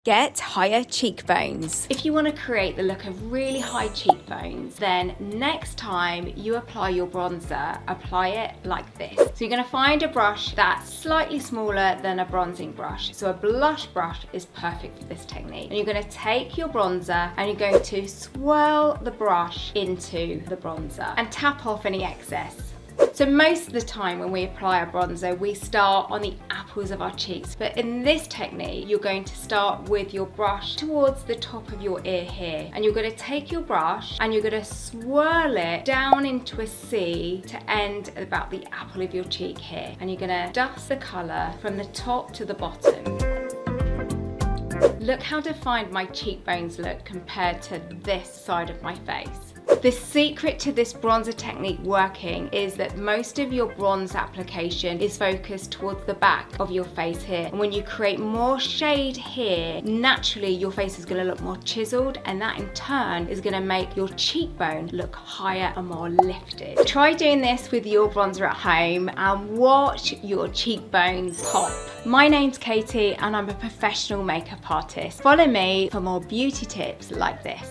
Get higher cheekbones. If you want to create the look of really high cheekbones, then next time you apply your bronzer, apply it like this. So you're going to find a brush that's slightly smaller than a bronzing brush. So a blush brush is perfect for this technique. And you're going to take your bronzer and you're going to swirl the brush into the bronzer and tap off any excess. So most of the time when we apply our bronzer, we start on the apples of our cheeks. But in this technique, you're going to start with your brush towards the top of your ear here. And you're going to take your brush and you're going to swirl it down into a C to end at about the apple of your cheek here. And you're going to dust the colour from the top to the bottom. Look how defined my cheekbones look compared to this side of my face. The secret to this bronzer technique working is that most of your bronze application is focused towards the back of your face here. And when you create more shade here, naturally your face is going to look more chiseled, and that in turn is going to make your cheekbone look higher and more lifted. Try doing this with your bronzer at home and watch your cheekbones pop. My name's Katie and I'm a professional makeup artist. Follow me for more beauty tips like this.